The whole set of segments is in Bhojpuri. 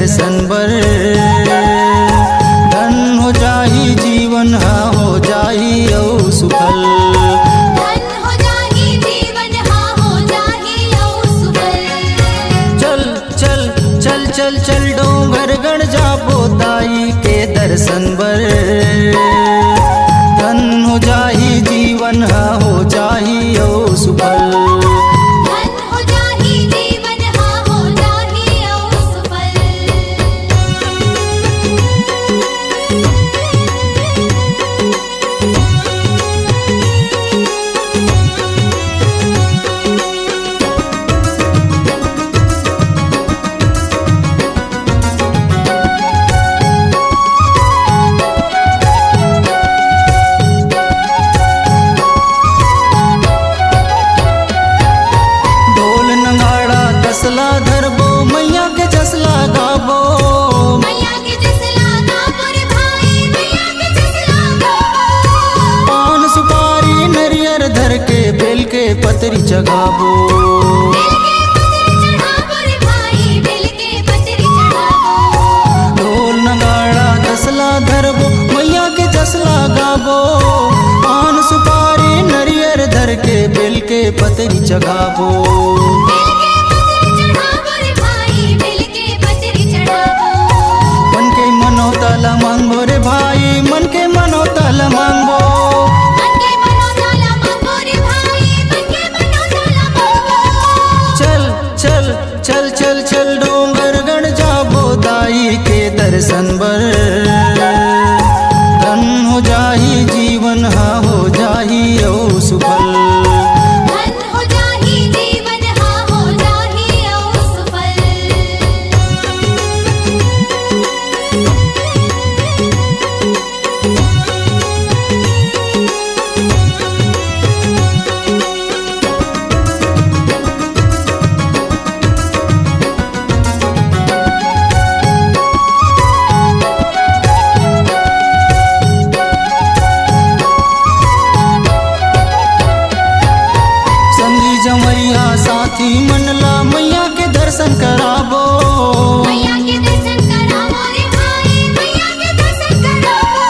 दर्शन बर। धन हो जाही जीवन हा हो जाही औ सुफल। धन हो जाही जीवन हा हो जाही औ सुफल। चल चल चल चल चल डोंगर गढ़ जाबो ताई के दर्शन बर। धन हो जाही जीवन हा हो जाही औ सुफल। धन हो जाही जीवन हा हो जाही औ सुफल। ढोल नगाड़ा तसला धरबो मैया के जसला गाबो। मैया के जसला गाबो रे भाई, मैया के जसला गाबो। पान सुपारी नरियर धर के बेल के पतरी चढ़ाबो। बेल के पतरी चढ़ाबो रे भाई, बेल के पतरी चढ़ाबो। ढोल नगाड़ा तसला धरबो मैया के जसला गाबो। पान सुपारी नरियर धर के बेल के पतरी चढ़ाबो। बेल के पतरी चढ़ाबो रे भाई, बेल के पतरी चढ़ाबो। मन के मनोताला मांगबो रे भाई, मन के मनोताला मांगबो। मन के मनोताला मांगो रे भाई, मन के मनोताला मांगो। चल चल चल चल चल डोंगर गढ़ जाबो दाई के दर्शन बर। धन हो जाही जीवन हा हो जाही औ सुफल। धन हो जाही जीवन हा हो जाही औ सुफल। संगी जमैया साथी मनला मैया के दर्शन कराबो। मैया के दर्शन कराबो रे भाई, मैया के दर्शन कराबो।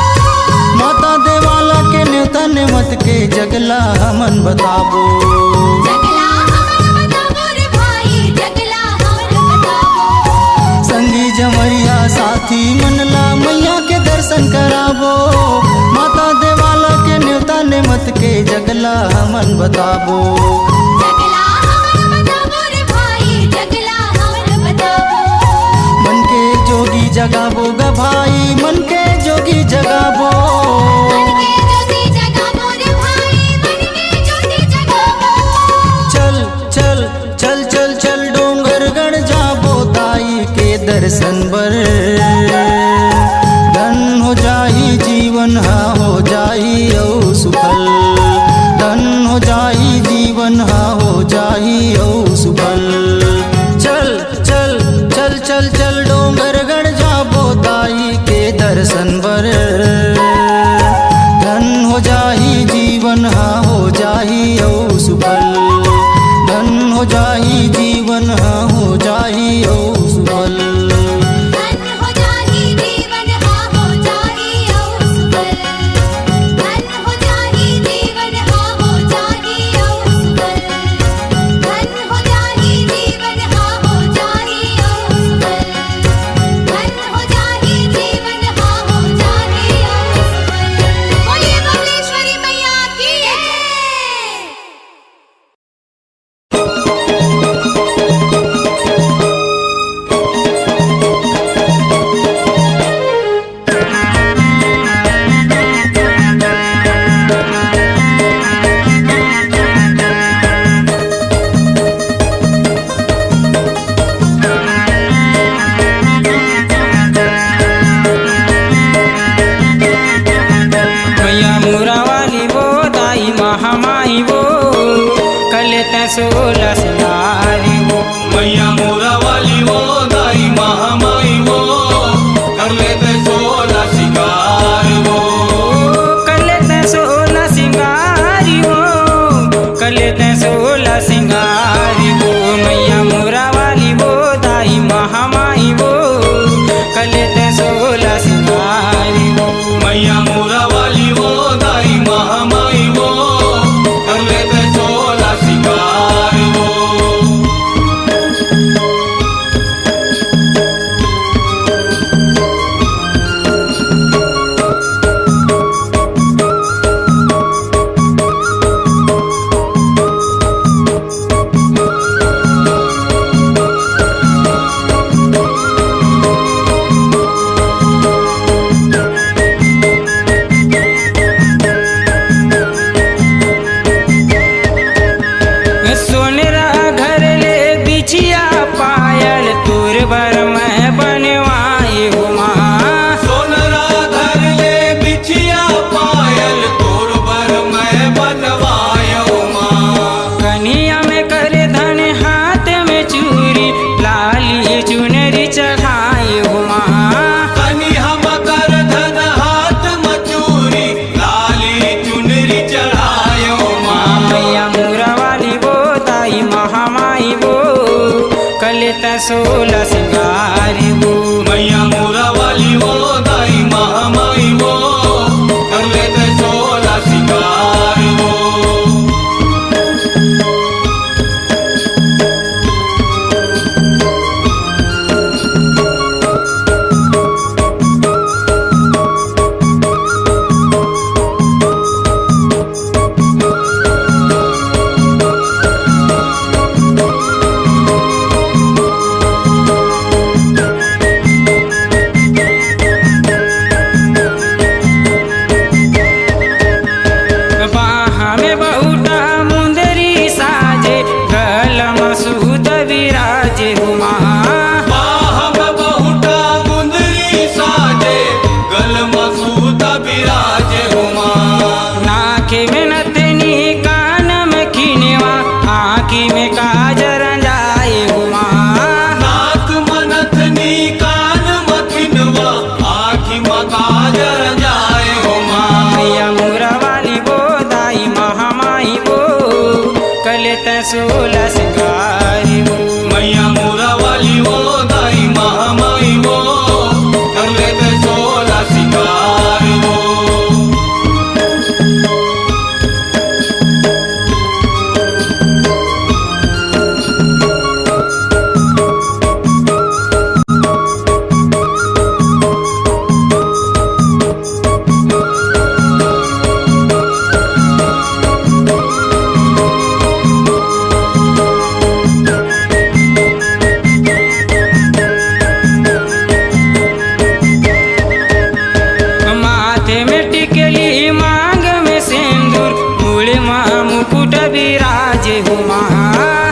माता देवाला के न्योता नेमत के जगला हमन बताबो। जगला हमन बताबो रे भाई, जगला हमन बताबो। संगी जमैया साथी मनला मैया के दर्शन कराबो। माता देवाला के न्योता नेमत के जगला हमन बताबो। जगला हमन बताबो रे भाई, जगला हमन बताबो। मन के जोगी जगाबो ग भाई, मन के जोगी जगाबो। मन के ज्योति जगाबो रे भाई, मन के ज्योति जगाबो। चल चल चल चल चल डोंगर गढ़ जाबो ताई के दर्शन बर। धन हो जाही जीवन हा हो जाही औ सुफल। धन हो जाही जीवन हा हो जाही औ सुफल। चल चल चल चल चल डोंगर गढ़ जाबो ताई के दर्शन बर। धन हो जाही जीवन हा हो जाही औ सुफल। धन हो जाही जीवन हा हो जाही औ सुफल। धन हो जाही जीवन हा हो जाही औ सुफल। धन हो जाही जीवन हा हो जाही औ सुफल। धन हो जाही जीवन हा हो जाही औ सुफल। धन हो जाही जीवन हा हो जाही औ सुफल। बोलिए बबलेश्वरी मैया की जय। लेता सोला सिंगारी वो मैया मोरा वाली वो दाई महामाई वो कर लेते सोला सिंगार वो बाहा में बहुटा मुंदरी साजे गल मसूद विराजे हुमा बाहम बहुटा मुंदरी साजे गल मसूद बिराजे हुमा नाके में नथनी कान में खिनेवा आँखी में काजर जाए हुमा नाक मनथनी कान मथिनवा आँखी मकाजर जाए हुमा मैया मोरा वाली वो दाई महामाई वो कलेता सोला सिंगारी वो मैया मोरा वाली वो दाई महामाई वो कर लेते सोला सिंगार वो माथे में टिकली मांग में सिंदूर मूल मुकुट विराजे हुमा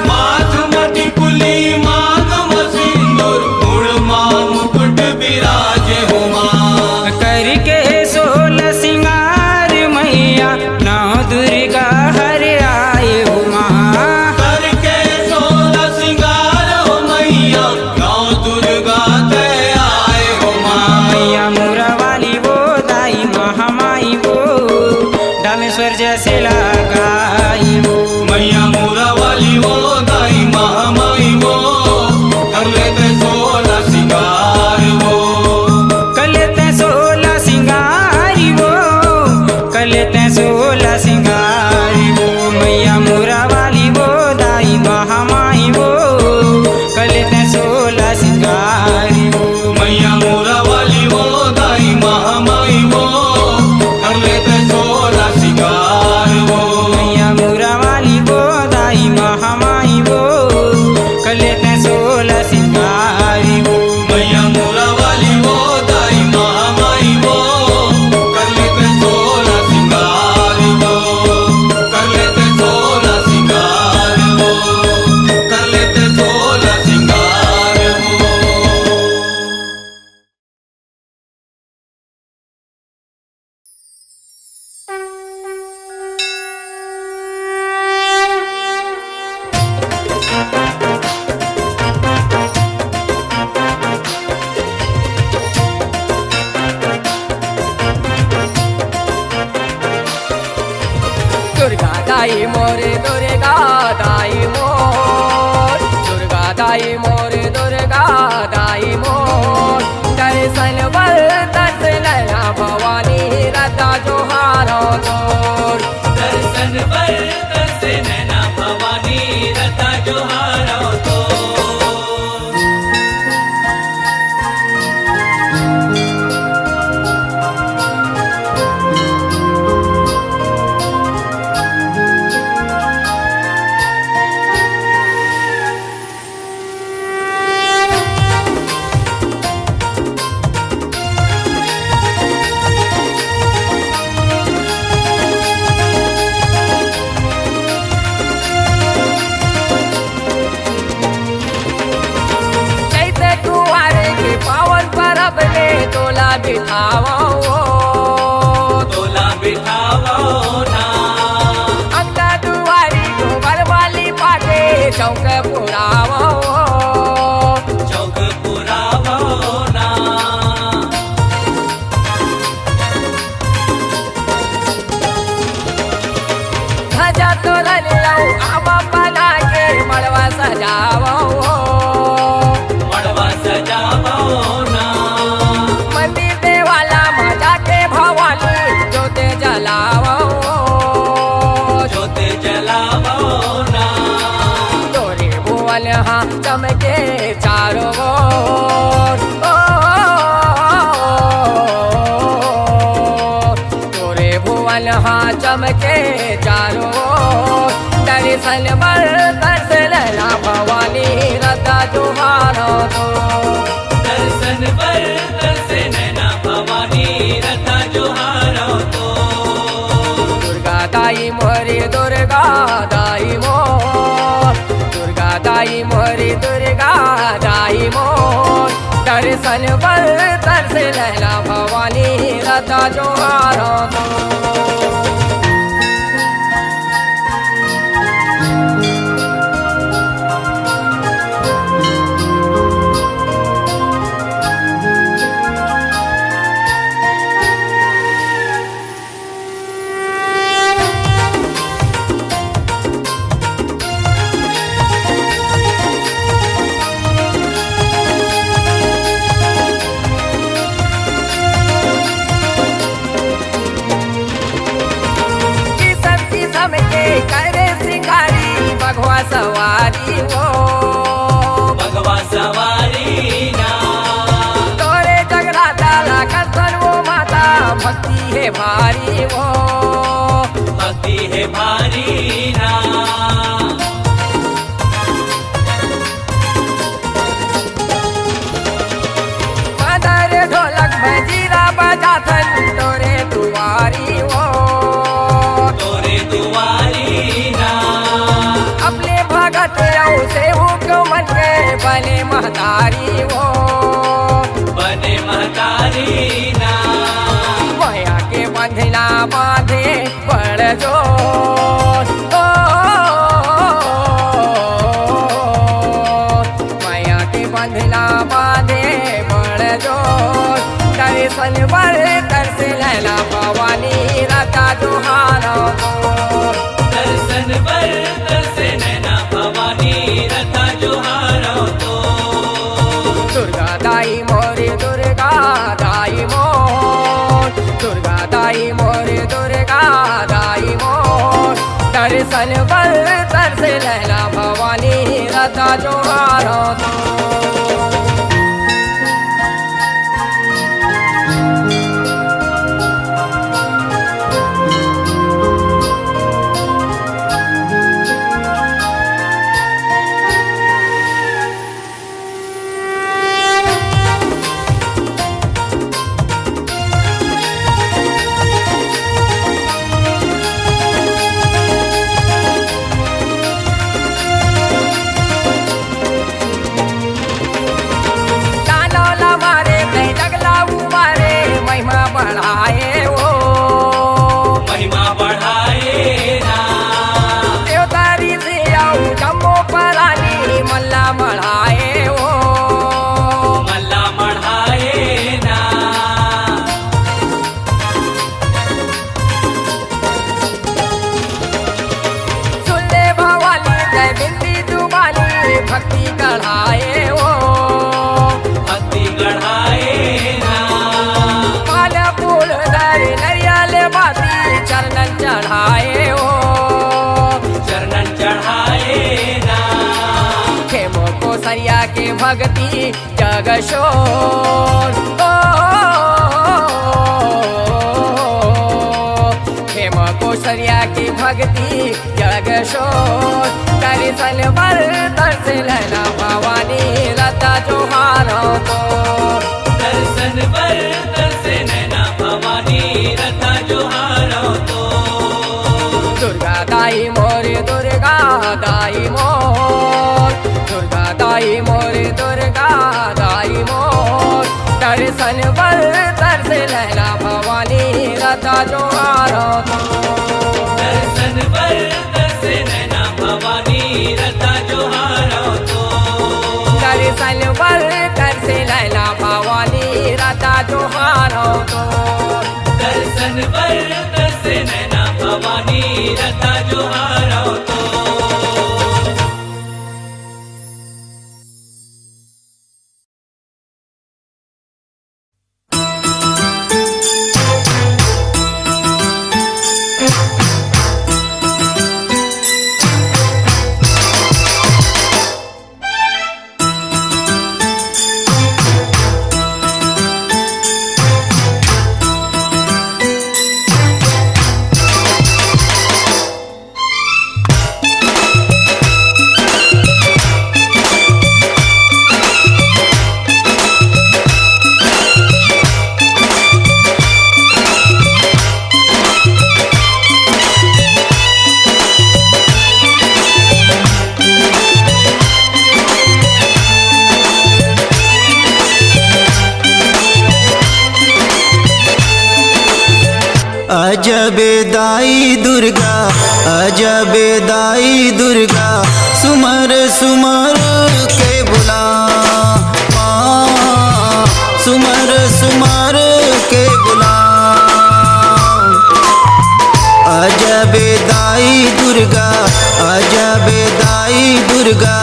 माथ मटी कुली मांग मसिंदूर मुड़मा मुकुट बिराजे हुमा करके सोल सिंगार मैया नौ दुर्गा हर आए हुमा करके सोला सिंगार हो मैया नौ दुर्गा ते आए हुमा मैया मोरा वाली वो दाई महामाई वो डामेश्वर जैसे लगाई वो मैया मोरा वाली वो दाई महामाई वो कर लेते सोला सिंगार वो कलेते सोला सिंगारी वो कलेते सोला सिंगारी वो मैया मोरा वाली वो दाई महामाई वो कलेते सोला सिंगारी वो मैया मोरा वाली वो दाई महामाई वो कर लेते सोला सिंगार वो मैया मोरा वाली वो दाई महामाई वो कलेते सोला सिंगारी वो मैया मोरा वाली वो दाई महामाई वो कर लेते सोला सिंगार वो कर लेते सोला सिंगार वो कर लेते सोला सिंगार वो दुर्गा दाई मोरे दुर्गा दाई मोर दुर्गा दाई मोरे दुर्गा दाई मोर दर्शन बल दर्शन भवानी रता जोहारो तोर दर्शन बर दर्शन नैना भवानी रता जोहारो तो चैते कुंवारे के पावन परब में तोला बिठावा तोला बिठावो ना अंगना दुआरी गोबर वाली पाटे चौक पुरावा चौक पुरावो ना ध्वजा तोलन लऊ आमा बना के मड़वा सजावा चमके चारों ओर। तोरे भुवन हाँ चमके चारों ओर। दर्शन बर तरस लैला भवानी रता तुम्हारा तो। दर्शन पर तरसे नैना भवानी रथा जोहारो तो। दुर्गा दाई मोरी दुर्गा दाई मोर। दुर्गा दाई मोरी दुर्गा दाई मोर। दर्शन बर तरस लैला भवानी रता तुम्हारा तो। करे सिंगारी भगवा सवारी वो। भगवा सवारी ना। तोरे जगराता लाकर वो माता भक्ति है भारी वो। भक्ति है भारी ना। मदर ढोलक भजीरा बजाथन तोरे दुआरी वो। तोरे दुआरी ना। अपने भगत से हुक्म मन के बने महतारी वो। बने महतारी ना। माया के बंधना बांधे बड़ जोर। माया के बंधना बांधे बड़ जोर। दर्शन बर तरस लैला भवानी रता तुम्हारा तो। दर्शन पर तरसे नैना भवानी रथा जोहारो तो। दुर्गा दाई मोरी दुर्गा दाई मोर। दुर्गा दाई मोरी दुर्गा दाई मोर। दर्शन बर तरस लैला भवानी रता तुम्हारा तो। बढ़ाए वो। महिमा बढ़ाए ना। देवतारी से आऊ जम्मो परानी मल्ला बढ़ाए वो। मल्ला बढ़ाए ना। सुनले भवानी जय बिंदी जुबानी भक्ति कढ़ाए वो। भक्ति गढ़ाए ना। फल फूल धर नरियल बाती चरणन चढ़ाए वो। चरणन चढ़ाए ना। खेमो को सरिया के भक्ति जग शोर। खेमो को सरिया की भक्ति जग शोर। दर्शन बर तरस लैला भवानी रता तुम्हारा तो। दर्शन पर तरसे नैना भवानी रथा जोहारो तो। दुर्गा दाई मोरी दुर्गा दाई मोर। दुर्गा दाई मोरी दुर्गा दाई मोर। दर्शन बर तरस लैला भवानी रता तुम्हारा तो। दर्शन पर तरसे नैना भवानी रथा जोहारो तो। दर्शन बर तरस लैला भवानी रता तुम्हारा तो। दर्शन पर तरसे नैना भवानी रथा जोहारो तो। अजबे दाई दुर्गा, अजबे दाई दुर्गा, सुमर सुमर के बुला माँ, सुमर सुमर के बुला। अजबे दाई दुर्गा, अजबे दाई दुर्गा,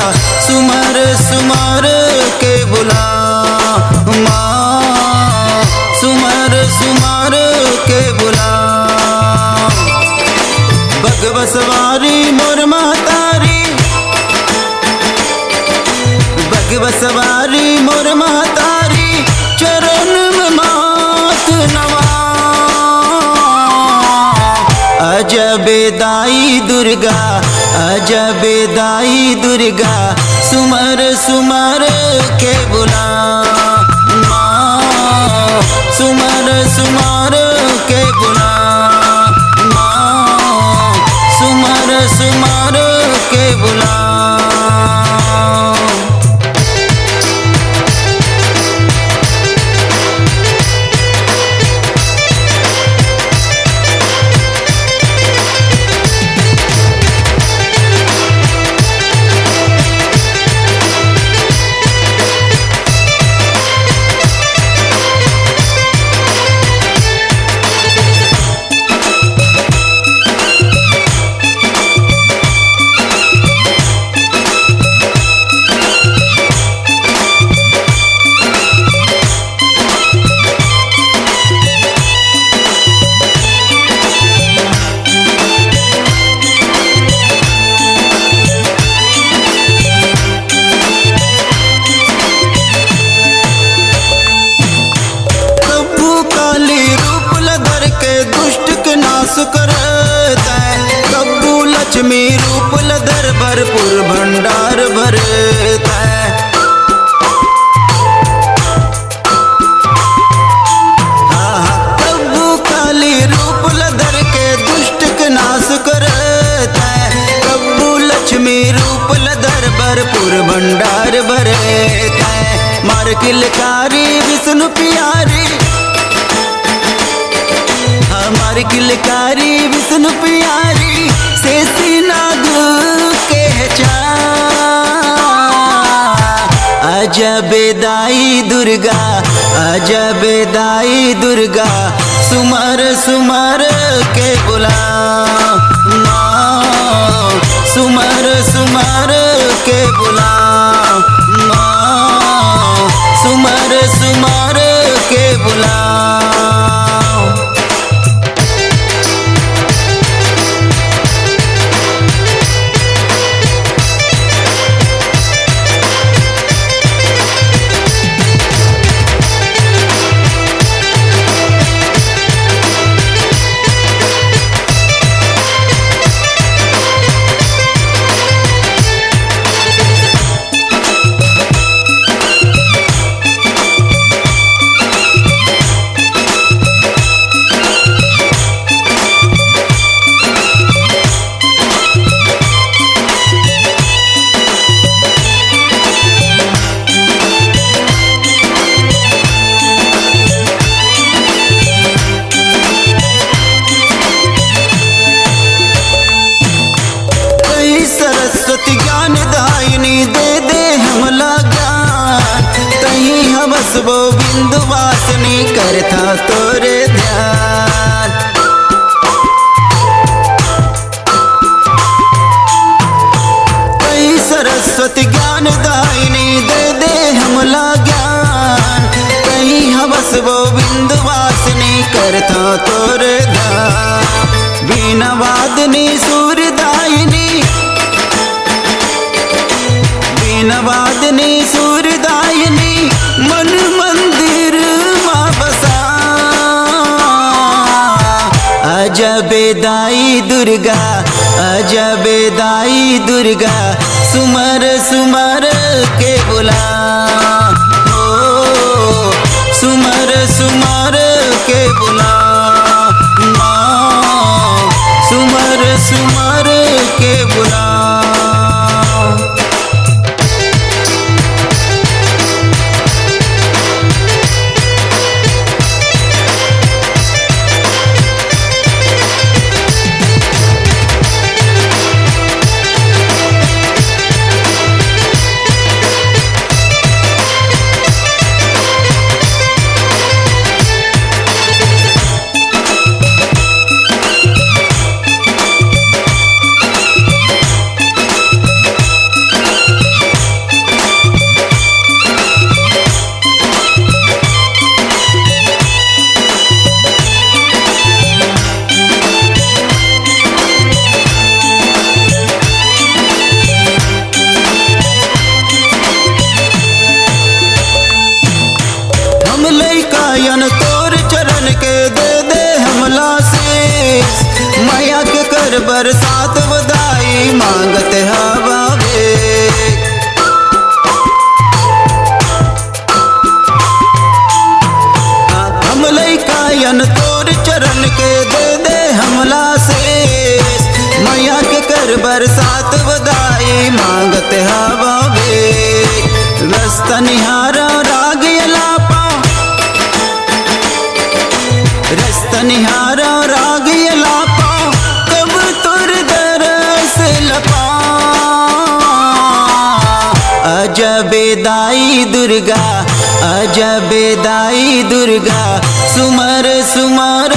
सुमर सुमर के बुला माँ, सुमर सुमर के बुला। बगवा सवारी मोर महतारी, बगवा सवारी मोर महतारी, चरण में माथ नवा। अजबे दाई दुर्गा, अजबे दाई दुर्गा, सुमर सुमर के बुला माँ, सुमर सुमर के बुला माँ, सुमर सुमर के बुला। कब्बू लक्ष्मी रूप लधर भरपूर भंडार भरता है। कब्बू काली रूप लधर के दुष्ट के नाश करता है। कब्बू लक्ष्मी रूप लधर भरपूर भंडार भरता है। मार किलकारी विष्णु प्यारी, हमारी किलकारी विष्णु प्यारी, शेषी नाग के चा। अजबे दाई दुर्गा, अजबे दाई दुर्गा, सुमर सुमर के बुला माँ, सुमर सुमर के बुला माँ, सुमर सुमर के बुला। सरस्वती ज्ञान दायिनी दे दे हमला ज्ञान, तही हवस वो बिंदु वासनी करता तोरे ध्यान। तही सरस्वती ज्ञान दायिनी दे दे हमला ज्ञान, तही हवस वो बिंदु वासनी करता तोरे ध्यान। बीना वादनी सूरदायिनी, वादनी सूरदायिनी, मन मंदिर माँ बसा। अजबे दाई दुर्गा, अजबे दाई दुर्गा, सुमर सुमर के बुला ओ, सुमर सुमर के बुला माँ, सुमर सुमर के बुला। ते हवे रस्ता निहारा राग यलापा रस्ता निहारा राग यलापा कब तुर दरस लपा अजबे दाई दुर्गा अजबे दाई दुर्गा सुमर सुमर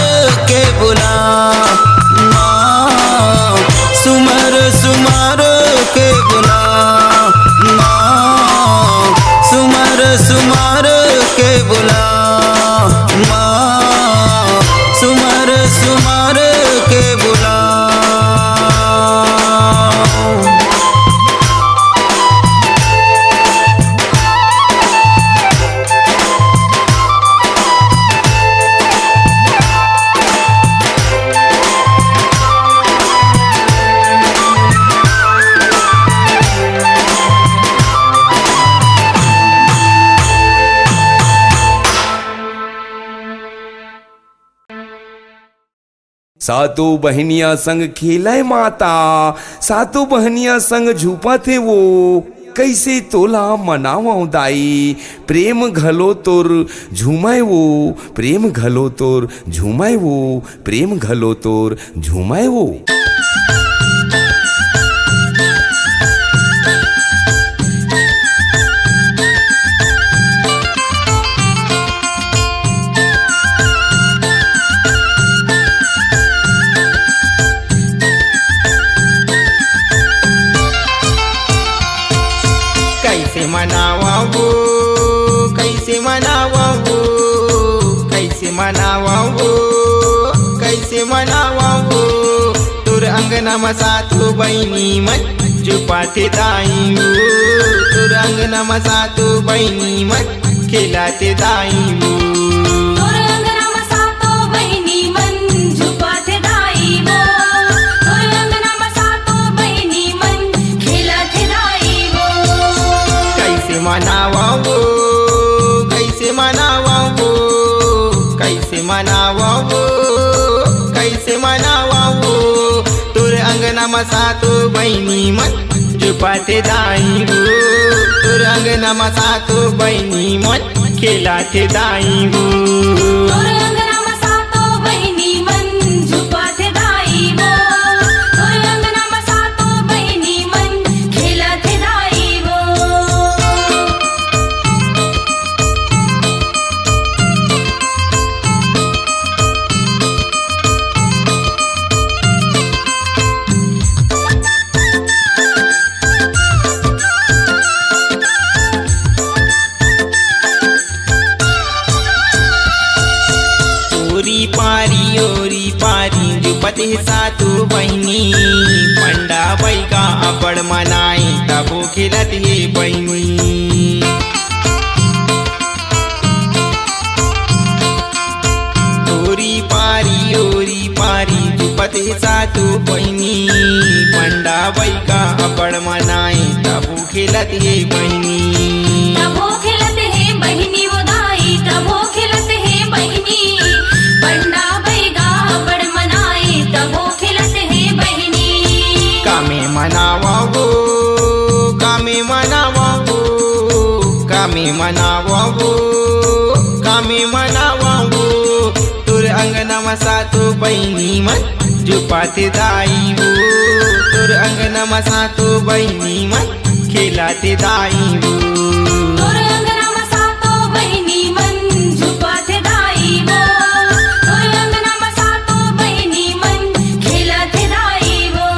के बुला माँ सुमर सुमर के बुला माँ सुमर सुमर के बुला माँ सुमर सुमर के बुला। सातों बहनियां संग खेले माता सातों बहनियां संग झूपा थे वो कैसे तोला मनावा दाई प्रेम घलो तोर झूमाए वो प्रेम घलो तोर झूमाए वो प्रेम घलो तोर झूमाए वो। कैसे मनावा वो कैसे मनावा वो कैसे मनावा वो कैसे मनावा वो तुर अंगना में सातों बहिनी मत जुपाते दाई वो तुर अंगना में सातों बहिनी मत खिलाते दाई वो तोर अंगना में सातों बहिनी मन झुपाते दाई वो तोर अंगना में सातों बहिनी मन खिलाते दाई वो। कैसे मनावा वो कैसे मनावा वो कैसे मनावा वो कैसे मनावा वो तुर अंगना में सातों बहिनी मत जुपाते दाई वो तुर अंगना में सातों बहिनी मत खिलाते दाई वो तोर अंगना में सातों बहिनी मन झुपाते दाई वो तोर अंगना में सातों बहिनी मन खिलाते दाई वो। ओरी पारी ओरी पारी जुपते सातों बहिनी पंडा बैगा अबड़ मनाई तबो खिलत हे बहिनी। ओरी पारी जुपते सातों बहिनी पंडा बैगा अबड़ मनाई तबो खिलत हे बहिनी। तबो खिलते हैं बहिनी वो दाई तबो खिलते हैं बहिनी पंडा बैगा बड़ मनाई तबो खिलते हैं बहिनी। कामे मनावा वो कामे मनावा वो कामे मनावा वो कामे मनावा वो तुर अंगना में सातों बहिनी मत जुपाते दाई वो तुर अंगना में सातों बहिनी मत खिलाते दाई वो तोर अंगना में सातों बहिनी मन झुपाते दाई वो तोर अंगना में सातों बहिनी मन खिलाते दाई वो।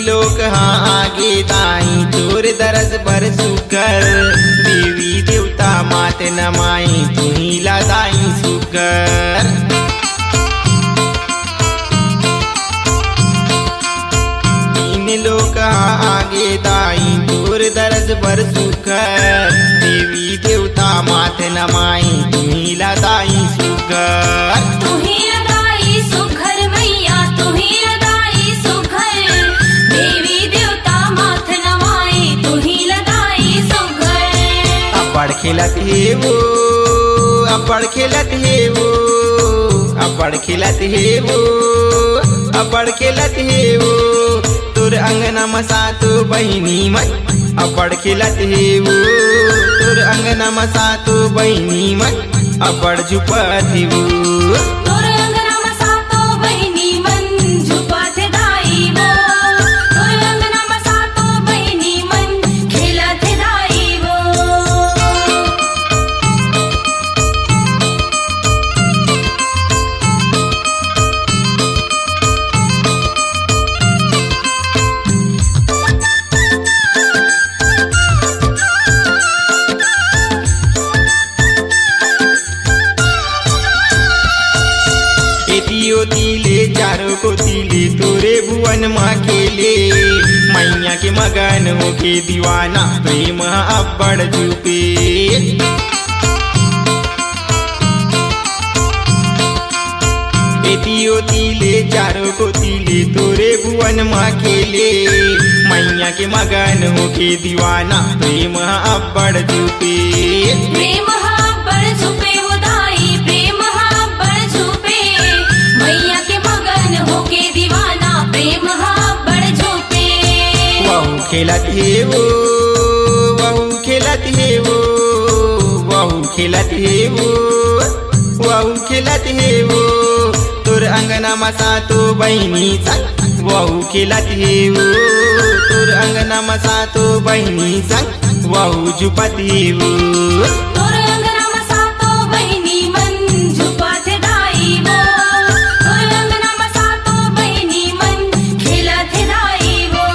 लोग हाँ आगे दाई तोर दरस बर सुकर देवी देवता मात नमाई तुहिला दाई सुकर। तीन लोग हाँ आगे दाई तोर दरस बर सुकर देवी देवता मात नमाई तुहिला दाई सुकर। तुहिला दाई सुकर तुही लगाई सुघर देवी देवता माथ नवाई तुही लगाई सुघर अब्बड़ खेलत हे वो अब्बड़ खेलत हे वो अब्बड़ खेलत हे वो अब्बड़ खेलत हे वो तोर अंगना में सातो बहिनी मन अब्बड़ खेलत हे वो तोर अंगना में सातो बहिनी मन अब्बड़ झुपत हे वो तोर अंगना में सातो बहिनी मन झुपत दाई वो तोर अंगना में सातो बहिनी मन खेलत दाई वो एतियो तिले चारों को तिले तोरे भुवन माँ खेले मैया के मगन होके दीवाना प्रेम अब्बड़ झुपे एतियो तिले चारों को तिले तोरे भुवन माँ खेले मैया के मगन होके दीवाना प्रेम अब्बड़ झुपे प्रेम बड़ छुपे उदाई प्रेम बड़ छुपे मैया के मगन होके दीवाना प्रेम बड़ छुपे वहू खेलत हे वो वहू खेलत हे वो वहू खेलत हे वो वहू खेलत हे वो तोर अंगना में सातो बहिनी संग वहू खेलत हे वो तोर अंगना में सातो बहिनी संग वहू झुपत हे वो तोर अंगना में सातो बहिनी मन झुपत दाई वो तोर अंगना में सातो बहिनी मन खेलत दाई वो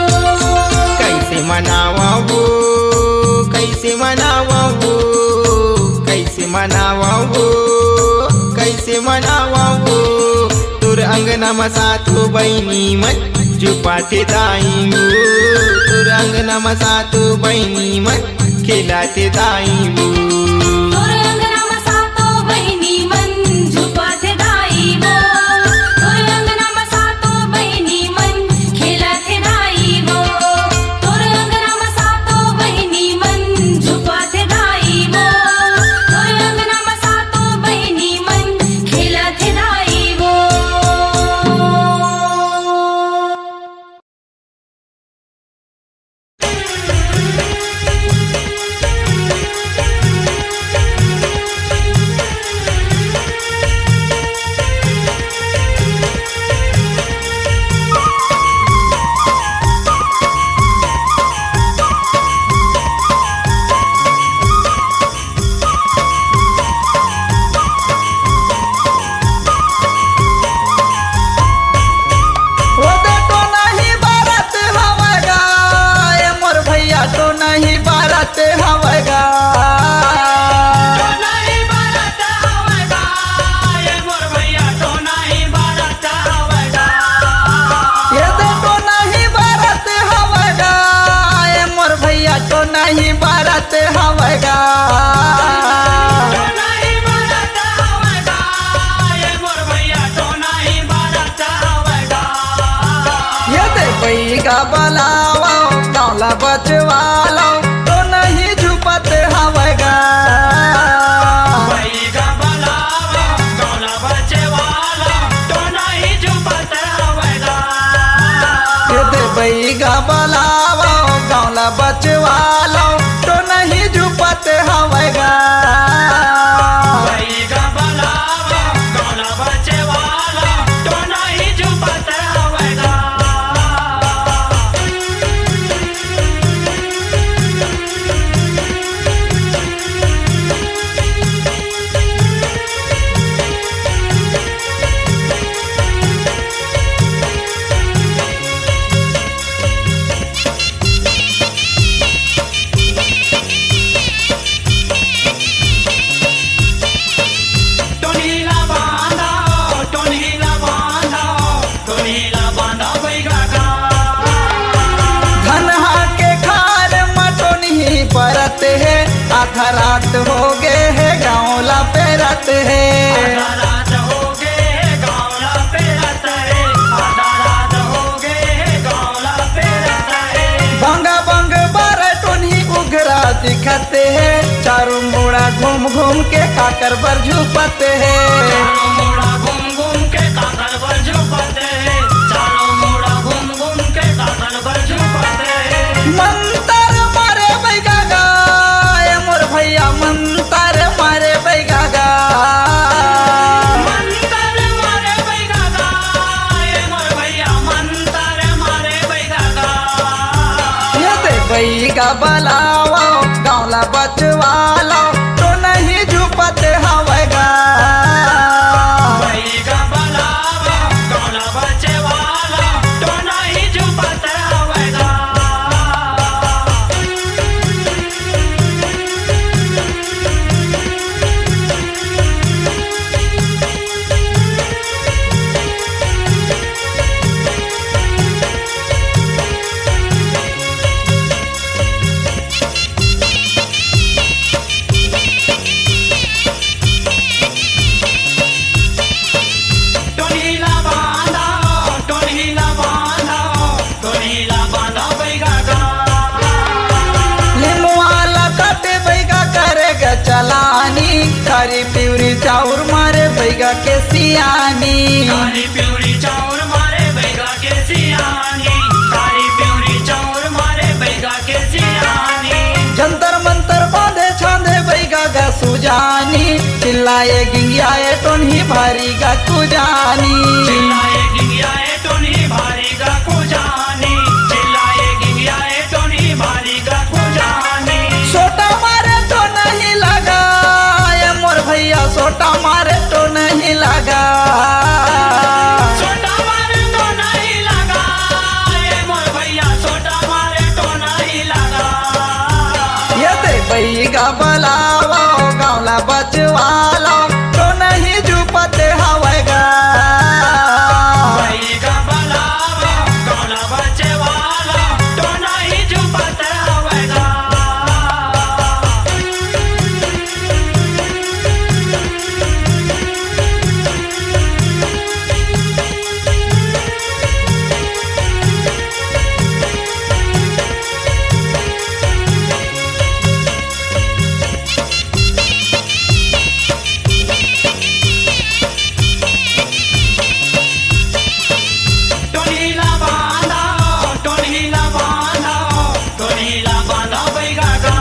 कैसे मनावा वो कैसे मनावा वो कैसे मनावा वो कैसे मनावा वो तोर अंगना में सातो बहिनी मन झुपाते दाई वो तोर अंगना में सातो बहिनी मन खिलाते दाई वो तोर अंगना में सातो बहिनी मन झुपत दाई वो तोर अंगना में सातो बहिनी मन खेलत दाई वो तोर अंगना में सातो बहिनी मन झुपत दाई वो तोर अंगना में सातो बहिनी मन खेलत दाई वो वो तो नहीं बारत हवगा ए मोर भैया तो नहीं बारत हवगा ये तो नहीं बारत हवगा ए मोर भैया तो नहीं बारत हवगा ये देवई का बलावा कौला बचवाला तो नहीं झुपत हवगा ये देवई का बलावा कौला बचवाला तो नहीं झुपत हवगा देखते हैं चारों मोड़ा घूम घूम के काकर बर झुपते हैं। चारों मोड़ा घूम घूम के काकर बर झुपते हैं, चारों मोड़ा घूम घूम के काकर बर झुपते हैं। मंतर मारे बैगा गा ए मोर भैया मंतर मारे बैगा गा। मंतर मारे बैगा गा ए मोर भैया मंतर मारे बैगा गा। ये दे बैगा बलावा गाँवला बचवाला तो नहीं झुपते हवेगा। बैगा बलावा गाँवला बचवाला तो नहीं झुपते हवेगा। टोनीला बांधा, टोनीला बांधा, टोनीला बांधा बैगा गा। लिमवाला कटे बैगा करेगा चलानी खरी पिवरी चाउर मारे बैगा के सियानी। काली प्यूरी चाउर मारे बैगा के सियानी, काली प्यूरी चाउर मारे बैगा के सियानी। जंतर मंतर बांधे छांदे बैगा गा सुजानी चिल्लाए गिंगियाए टोनी भारी गा कुजानी। चिल्लाए गिंगियाए टोनी भारी गा कुजानी, चिल्लाए गिंगियाए टोनी भारी गा कुजानी। छोटा मारे तो नहीं लगा ये मोर भैया छोटा मारे तो नहीं लगा। छोटा मारे तो नहीं लगा ये मोर भैया, छोटा मारे तो नहीं लगा। ये दे बैगा बलावा गाँवला बचवाला तो नहीं झुपते हवेगा। बैगा बलावा गाँवला बचवाला तो नहीं झुपते हवेगा। टोनीला बांधा, टोनीला बांधा, टोनीला बांधा बैगा गा।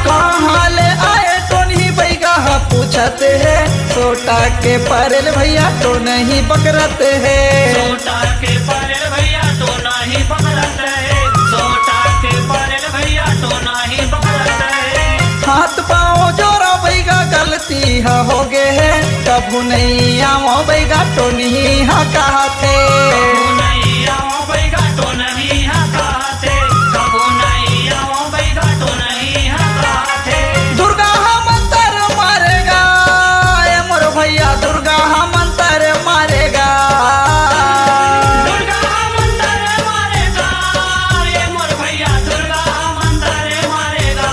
कहाँ ले आए तो नहीं बैगा पूछते हैं छोटा के परल भैया तो नहीं पकड़ते हैं। सोटा के परल भैया तो नहीं पकड़ते है, सोटा के परल भैया तो नहीं पकड़ते है। हाथ पाँव जोड़ा बैगा गलती हो गए है कभू नहीं आओ बैगा तो नहीं कहते। कबू नहीं आओ बैगा तो नहीं हकाते, कबू नहीं आओ बैगा तो नहीं हकाते। दुर्गा हम अंतर मारेगा ए मोर भैया दुर्गा हम अंतर मारेगा। दुर्गा मंतर मारेगा ये मोर भैया, दुर्गा मंतर मारेगा।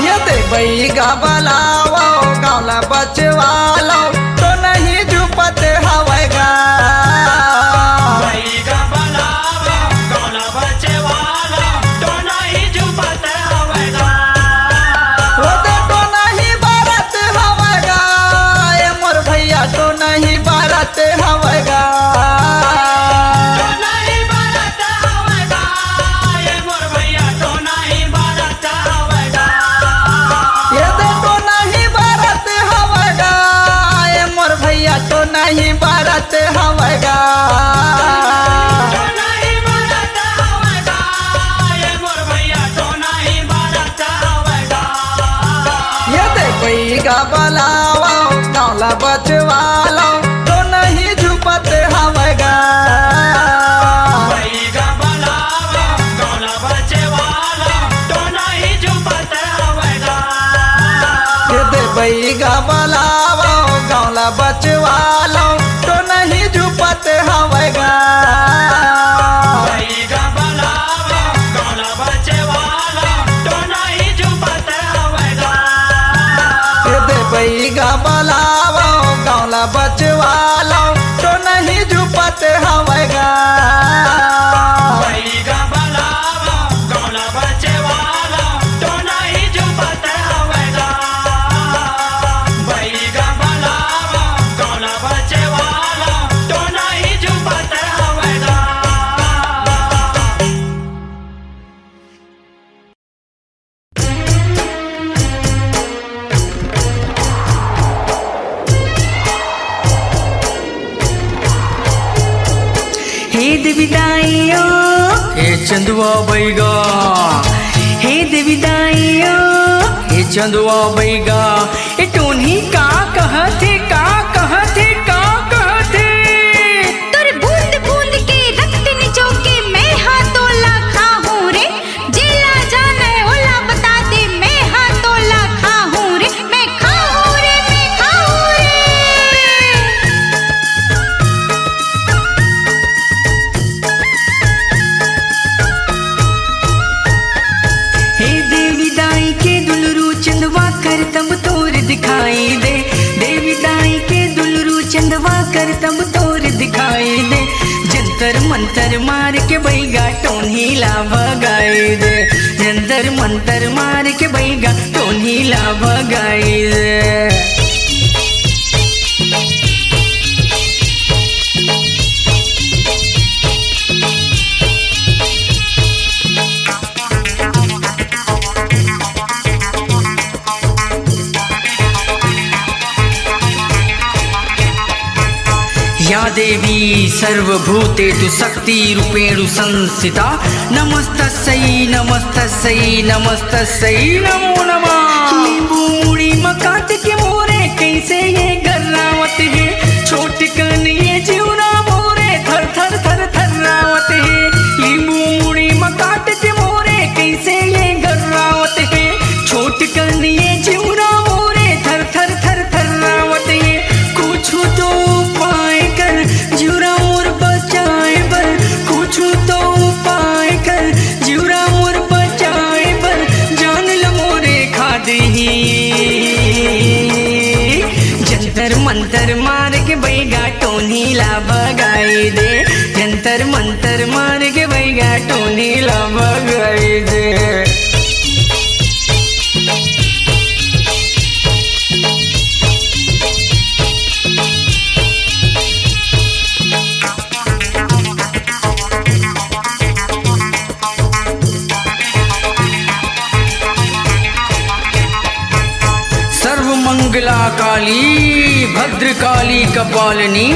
ये दे बैगा बलावा गाँवला बचवाला तो नहीं झुपते हवेगा। बैगा बलावा गाँवला बचवाला तो नहीं झुपते हवेगा। वो तो नहीं बारत हवेगा ए मोर भैया तो नहीं बारत हवेगा। तो नहीं बारत हवेगा ये मोर भैया, तो नहीं बारत हवेगा। ये तो नहीं बारत हवेगा ए मोर भैया तो नहीं बारत हवेगा। तो नहीं बारत हवेगा ये मोर भैया, तो नहीं बारत हवेगा। ये दे बैगा बलावा गाँवला बचवाला तो नहीं झुपते हवेगा। बैगा बलावा गाँवला बचवाला तो नहीं झुपते हवेगा। ये दे बैगा बलावा गाँवला बचवाला तो नहीं झुपते हवेगा। बैगा बलावा गाँवला बचवाला तो नहीं झुपते हवेगा। ये दे बैगा बलावा हे देवी दाइयो हे चंदुआ बैगा, हे देवी दाइयो हे चंदुआ बैगा, ए टोनी का कहथे का कहथे का कहथे। तुर बूंद बूंद के रक्त निचोके मैं हाथों लाखा हूँ रे, जेला जाना है ओला बता दे मैं हाथों लाखा हूँ रे, मैं खाऊं रे मैं खाऊं रे। हे देवी दाई के दुलरू चंदवा कर तब तोर दिखाई दे, देवी दाई के दुलरू चंदवा कर तब तोर दिखाई दे। जंतर मंतर मार के बैगा टोनी ला भगाई दे, जंतर मंतर मार के बैगा टोनी ला भगाई दे। या देवी सर्वभूतेषु शक्तिरूपेण संस्थिता, नमस्तस्यै नमस्तस्यै नमस्तस्यै नमो नमः। नींबू मुड़ी मकाट के मोरे कैसे ये गर्रावत है, छोट कन ये जीवना मोरे थर थर थर थर्रावत है। नींबू मुड़ी मकाट के मोरे कैसे ये गर्रावत है, छोट कन ये जीवना मोरे थर थर थर थर्रावत है। कुछ तो उपाय कर जीवरा मोर बचाए बर, कुछ तो उपाय कर जीवरा मोर बचाए बर, जान ल मोरे खा दही। जंतर मंतर मार के बैगा टोनी ला भगाई दे, जंतर मंतर मार के बैगा टोनी ला भगाई दे। सर्वमंगला काली भद्रकाली कपालिनी,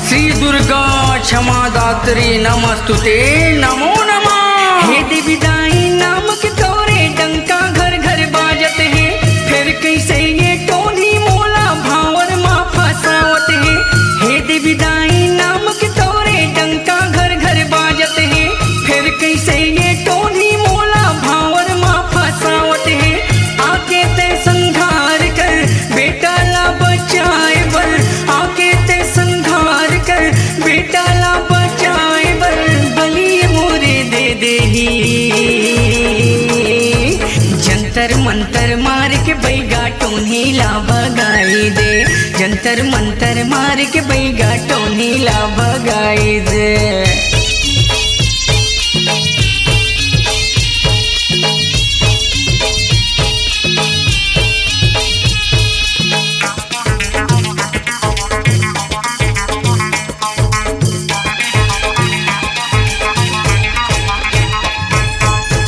श्री दुर्गा क्षमा दात्री नमस्तुते नमो नमः। हे देवी दाई नाम के तोरे डंका घर घर बाजत है, फिर कैसे ये टोनी मोला भावर माँ फसावत है। हे देवी दाई नाम के तोरे डंका घर घर बाजत है, फिर कैसे ये टोनी मोला भावर माँ फसावत है। आके ते संघार कर बेटा ला बचाए बर, आके ते संघार कर बेटा ला बचाए बर, बलि मोरे दे देही। जंतर मंतर मार के बैगा टोनी ला भगाई दे, जंतर मंतर मार के बैगा टोनी ला भगाई दे।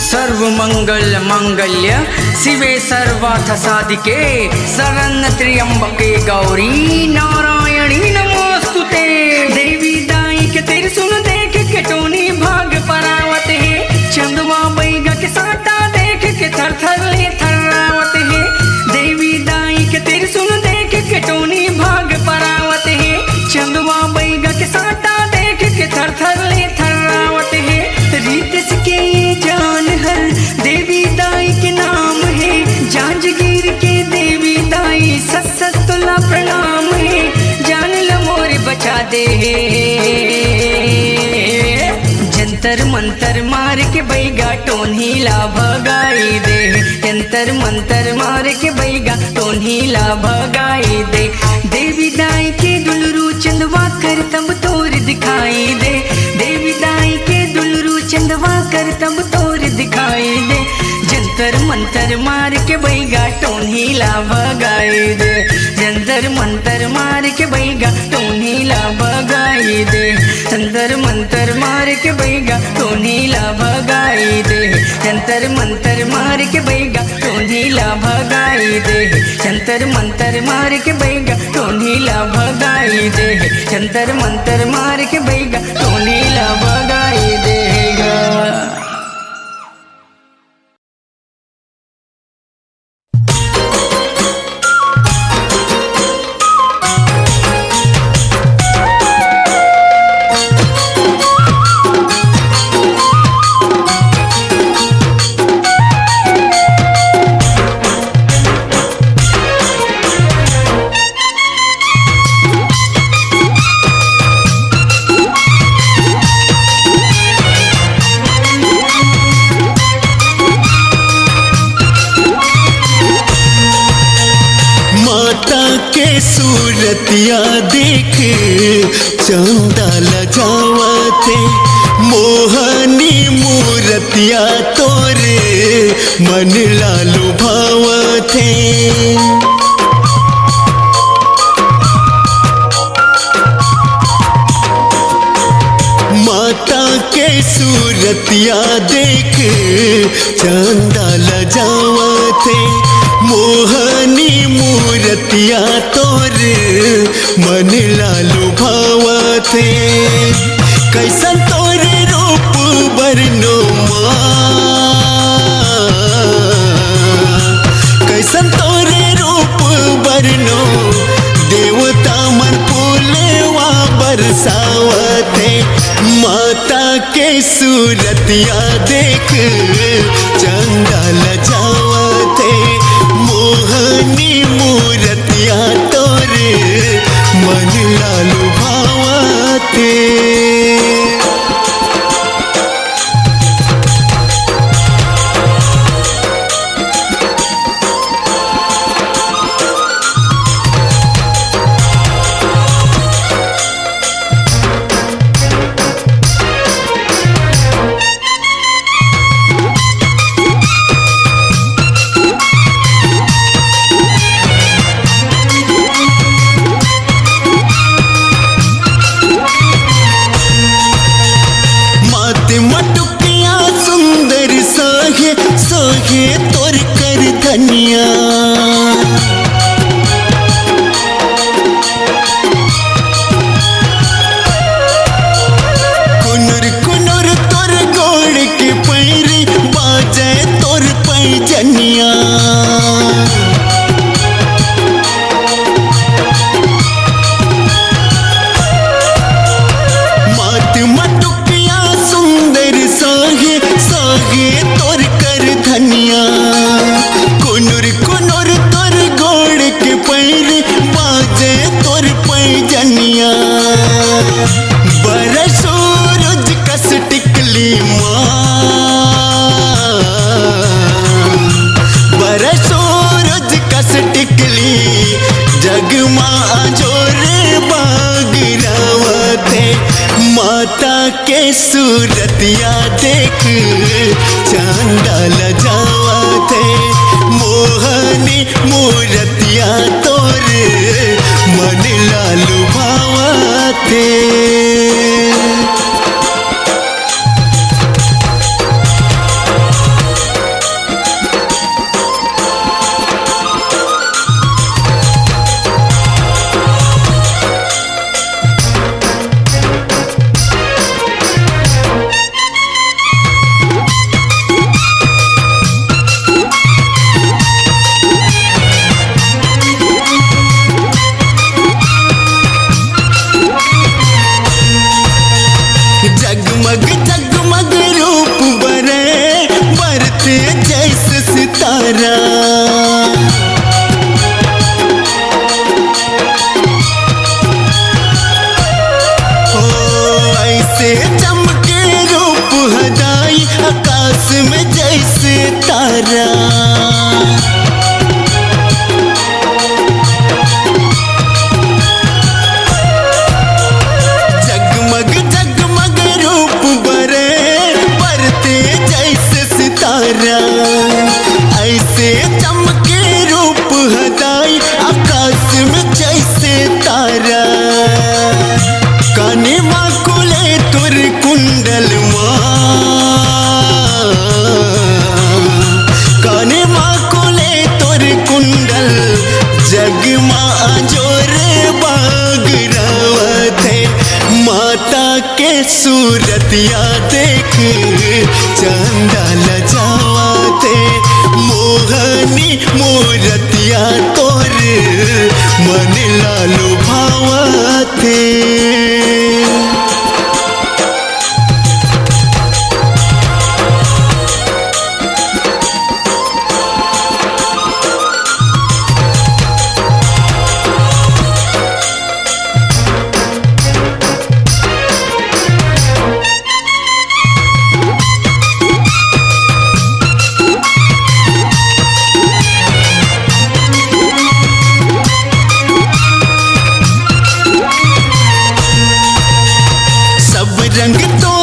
सर्वमंगल मंगल्य शिवे सर्वार्थ साधिके, शरण त्र्यंबके गौरी नारायणी नमोस्तुते। देवी दाई के त्रिशूल देख के टोनी भाग परावत है, चंदवा बैगा के साटा देख के थर थर ले थर्रावत है। देवी दाई के त्रिशूल देख के टोनी भाग परावत है, चंदवा बैगा के साटा देख के थर थर ले थर्रावत है। रीत के ये जान हर देवी दाई के नाम है, जांजगीर के देवी दाई सत तुला प्रणाम है, जान ल मोरे बचा दे। जंतर मंतर मार के बैगा टोनी ला भगाई दे, जंतर मंतर मार के बैगा टोनी ला भगाई दे। देवी दाई के दुलरू चंदवा कर तब तोर दिखाई दे, देवी दाई के दुलरू चंदवा कर तब तोर दिखाई दे। जंतर मंतर मार के बैगा टोनी ला भगाई दे, जंतर मंतर मार के बैगा टोनी ला भगाई दे, जंतर मंतर मार के बैगा टोनी ला भगाई दे, जंतर मंतर मार के बैगा टोनी ला भगाई दे, जंतर मंतर मार के बैगा टोनी ला भगाई दे, जंतर मंतर मार के बैगा टोनी ला भगाई दे। सूरतिया देख चंदा लजावते मोहनी मूरतिया तोरे मन लालू भावते माता के सूरतिया देख चंदा लजावते मोहनी मूरतिया तोरे मन लालू भावते कैसन तोरे रूप बरनो कैसन तोरे रूप बरनो देवता मन फूलेवा बरसावते माता के सूरतिया देख चंदा लजावते मोहनी मूरतिया तोरे मन लालू भावते मटुकिया सुंदर सोहे सोहे तोर कर धनिया कुनुर कुनुर तोर गोड़ के पैरी बाजे तोर पैजनिया तोर कर धनिया कुनुर कुनुर तोर गोड़ के पैर बाजे तोर पैजनिया बरसूरज कस टिकली बरसूरज कस टिकली जगमा जोरे बागरावते माता के सूरतिया देख चंदा लजावते मोहनी मूरतिया तोरे मन लालू भावते जगमग जगमग रूप बरे बरते जैसे सितारा हो ऐसे चमके रूप हजाई आकाश में जैसे तारा ऐसे चमके रूप हदाई आकाश में जैसे तारा काने माकुले तुर कुंडल काने माकुले तुर कुंडल जगमा जोरे बागरावते माता के सूरतिया देख चंदा लजावते मोहनी मूरतिया तोरे मन लालू भावते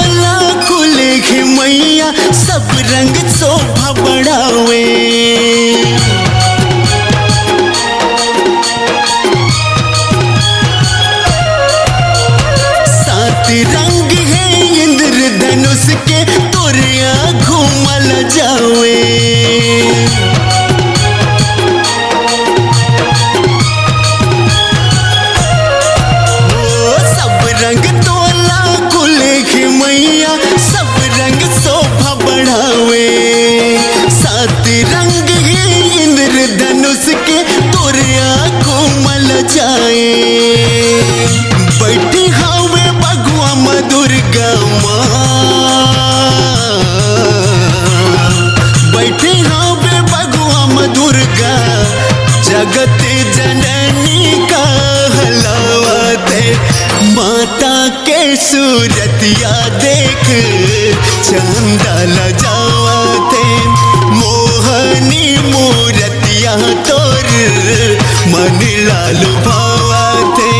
तोला कुल के मैया सब रंग शोभा बढ़ावे। सात रंग है इंद्रधनुष के तोरिया घूमल जावे। रंग तोला कुल के मैया सब रंग शोभा बढ़ावे। सात रंग है इंद्रधनुष के तोरिया कोमल जाए। बैठी हावे बगुआ दुर्गा माँ, बैठी हावे बगुआ दुर्गा जगत जननी का हलावते। माता के सूरतिया देख चंदा लजावते। मोहनी मूरतिया तोर मन लालू भावते।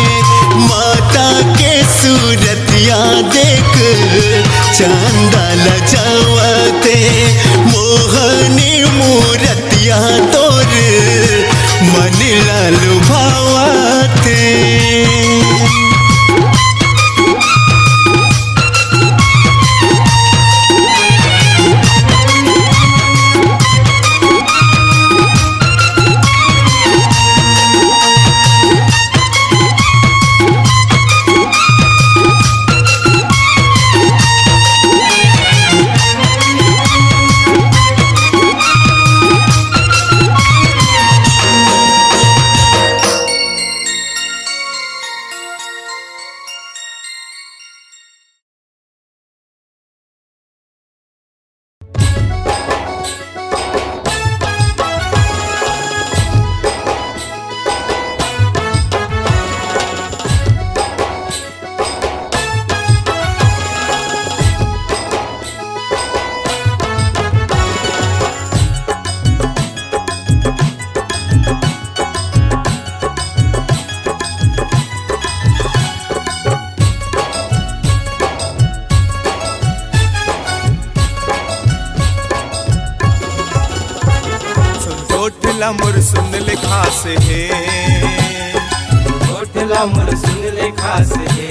माता के सूरतिया देख चंदा लजावते। मोहनी मूरतिया तोर मन लालू भावते। गोठला मोर सुन ले खास है, गोठला मोर सुन ले खास है।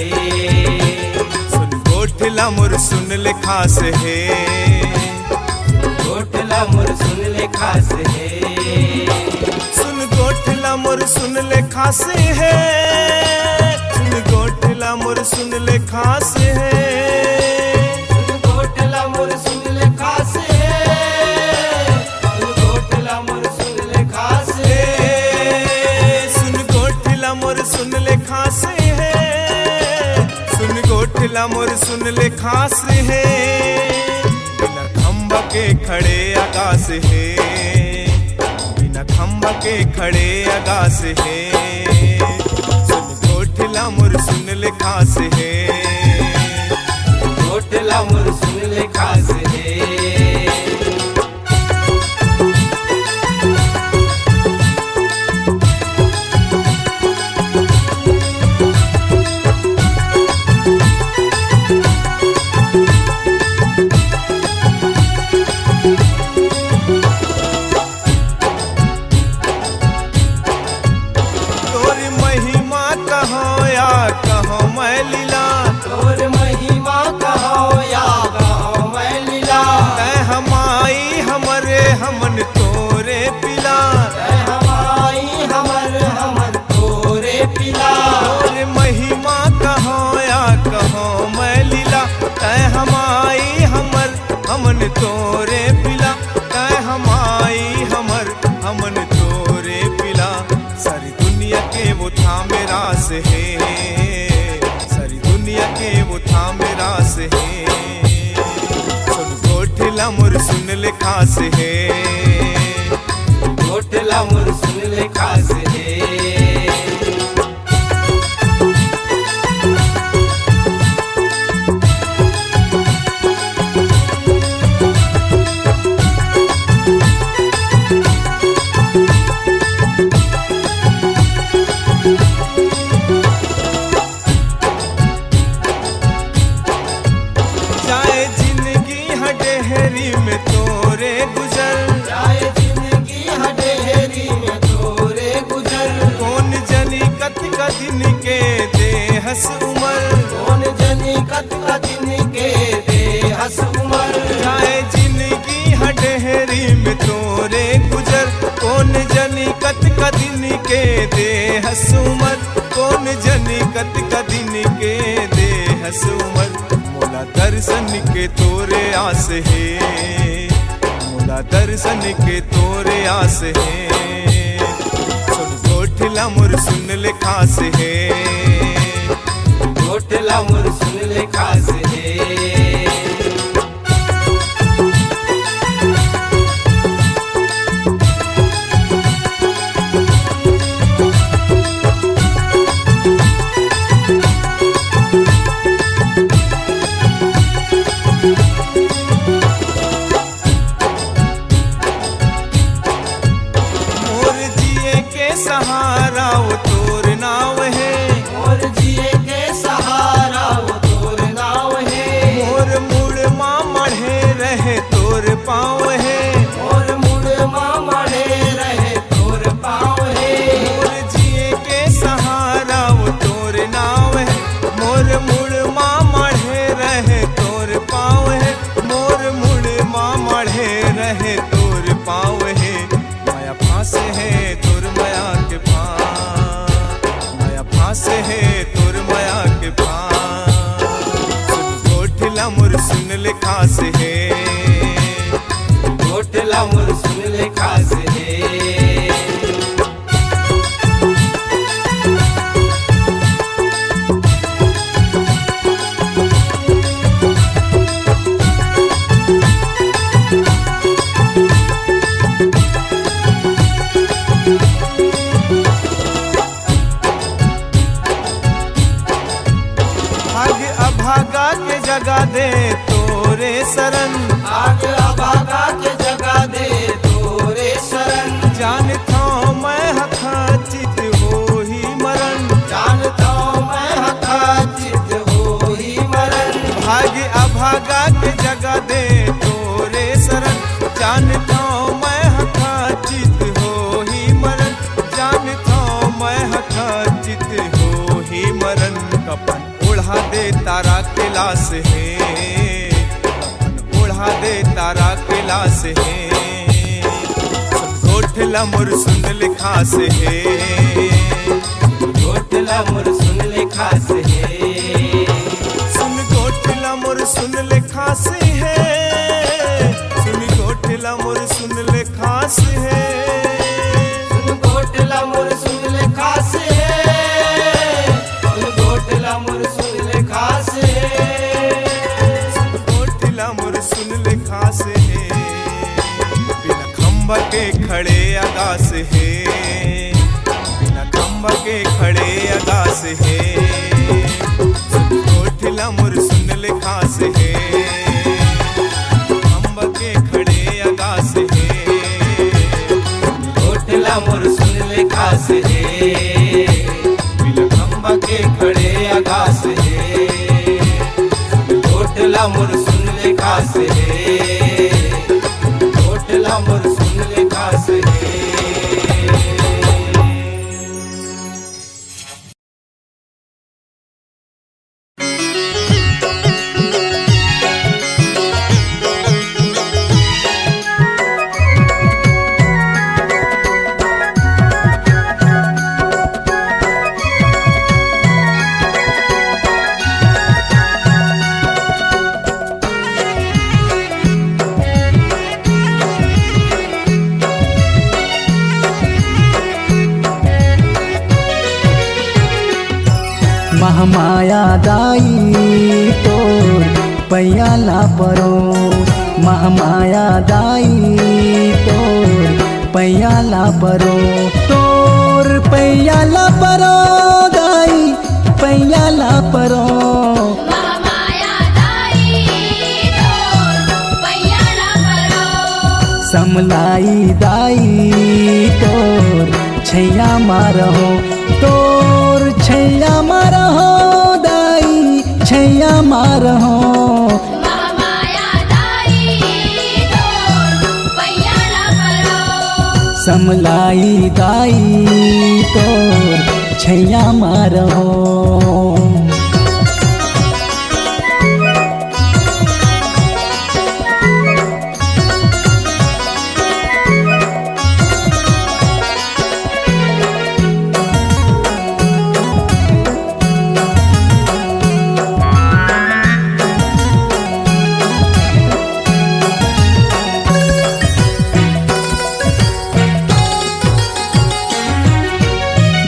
सुन गोठला मोर सुन ले खास है, गोठला मोर सुन ले खास है। सुन गोठला मोर सुन ले खास है, सुन गोठला मोर सुन ले खास है। सुन गोठला मोर सुन ले खास है, सुन गोठला मोर सुन ले खास है। सुन गोठला मोर सुन ले खास है, सुन गोठला मोर सुन ले खास है। बिना खंभा के खड़े आकाश है, बिना खंभा के खड़े आकाश है। सुन गोठला मोर सुन ले खास है, गोठला मोर सुन ले खास है। हमन तोरे पिला, हमाई हमर हमन तोरे पिला। तोरे महिमा कहो या कहो मैं लीला, तय हमाई हमर हमन तोरे पिला, तय हमाई हमर हमन तोरे पिला। सारी दुनिया के वो था मेरा से है, सारी दुनिया के वो था मेरा से है। सुन गोठला मोर सुन ले खास है, गोठला मोर सुन ले खास है। हडेहरी में तोरे गुजर, जाए जिंदगी हडेहरी में तोरे गुजर। कौन जनी कत का दिन के दे हस उमर, कौन जनी कत का दिन के दे हस उमर। जाए जिंदगी हडेहरी में तोरे गुजर, कौन जनी कत का दिन के दे हस उमर, कौन जनी कत का दिन के दे हस उमर। मोला दर्शन के तोरे आस है, मोला दर्शन के तोरे आस है। सुन गोठला मोर सुन ले खास है, गोठला मोर सुन ले खास है। मोर जिए के सहारा वो तोर नाव है, मोर जिए के सहारा वो तोर नाव है। मोर मुड़ माँ मढ़े रहे तोर पाँव है, मोर मुड़ माँ मढ़े रहे तोर पाँव है। मोर जिए के सहारा वो तोर नाव है, मोर मुड़ माँ मढ़े रहे तोर पाँव है, मोर मुड़ माँ मढ़े रहे तोर पाँव है। माया फांस है तोर माया के फांस, माया फांस है तोर माया के फांस। सुन गोठला मोर सुन ले खास है, गोठला मोर सुन ले खास है। भाग अभागा के जगा दे तोरे शरण, आग अभागा के जगा दे तोरे शरण। जानता हूँ मैं हखाचित हो ही मरण, जानता हूँ मैं हकाचित हो ही मरण। भाग अभागा के जगा दे तोरे शरण, जानता हूँ मैं हखाचित हो ही मरण, जानता हूँ मैं हखाचित हो ही मरण। कपन ओढ़ा दे तारा के लाश है, कपन ओढ़ा दे तारा के लाश है। गोठला मोर सुन ले खास है, गोठला मोर सुन ले खास है। सुन गोठला मोर सुन ले खास है, सुन गोठला मोर सुन ले खास है। सुन गोठला मोर सुन ले खास है, सुन गोठला मोर सुन ले खास है। गोठला मोर सुन ले खास है, बिना खंबा के खड़े आगास है, बिना खंबा के खड़े आगास है। गोठला मोर सुन ले खास है, खंबा के खड़े आगास है। गोठला मोर सुन ले खास है, बिना खंबा के खड़े आगास है। गोठला मोर सुन ले खास है, गोठला मोर सुन ले खास है। महामाया दाई तोर पैयाला परो, महामाया दाई तोर पैयाला परो, तोर पैयाला परो दाई पैयाला परो। महामाया दाई तोर पैयाला परो, समलाई दाई तोर छैया मारहो, तोर छैया मारहो दाई छैया मारहो। महामाया दाई समलाई दाई तोर छैया मारहो।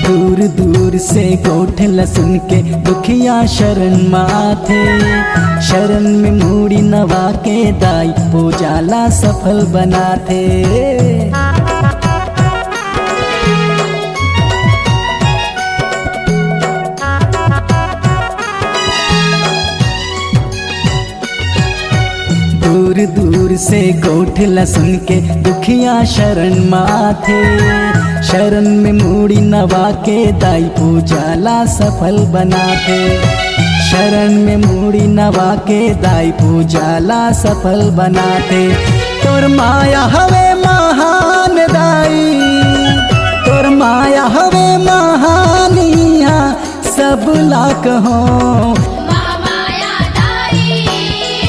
दूर दूर से गोठला सुन के दुखिया शरण माथे, शरण में मूड़ी नवा के दाई पूजाला सफल बनाथे। दूर दूर से गोठला सुन के दुखिया शरण माथे, शरण में मूड़ी नवा के दाई पूजाला सफल बनाते। शरण में मूड़ी नवा के दाई पूजाला सफल बनाते। तोर माया हवे महान दाई, तोर माया हवे महानिया सब ला कहो। महामाया दाई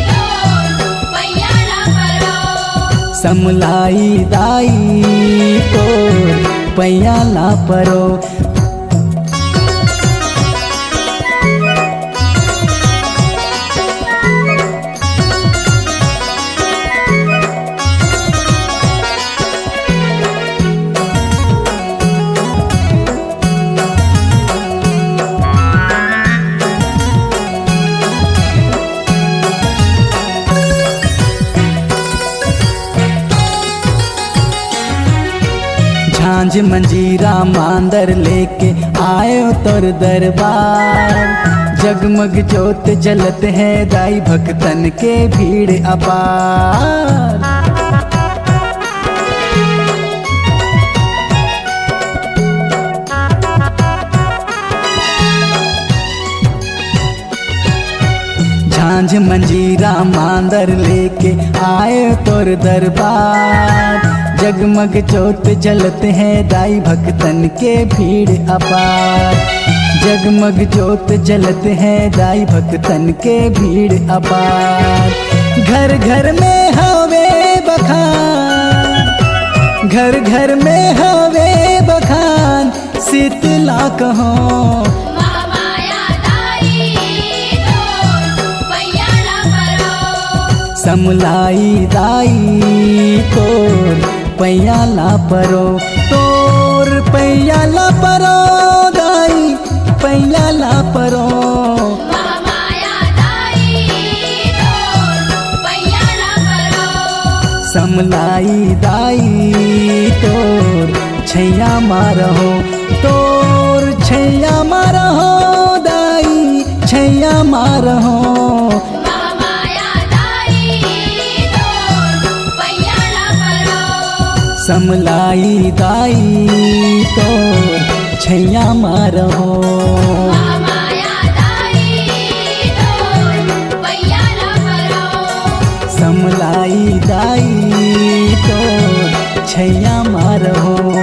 तोर पैया ना परो। समलाई दाई तोर पैया ला परो। झांझ मंजीरा मांदर लेके आयो तोर दरबार, जगमग जोत जलत है दाई भक्तन के भीड़ अपार। झांझ मंजीरा मांदर लेके आए तोर दरबार, जगमग जोत जलत है दाई भक्तन के भीड़ अपार। जगमग जोत जलत है दाई भक्तन के भीड़ अपार। घर घर में हवे बखान, घर घर में हवे बखान शीतला कहो। महामाया दाई तोर पैया ना परो। समलाई दाई तोर पैया ला परो। तोर पैया ला परो दाई पैया ला परो। महामाया दाई तोर पैया ना परो। समलाई दाई तोर छैया मारहो। तोर छैया मारहो दाई छैया मारहो। महामाया दाई तोर पैया ना परो। समलाई दाई तोर छैया मारहो। महामाया दाई तोर पैया ना परो। समलाई दाई तोर छैया मारहो।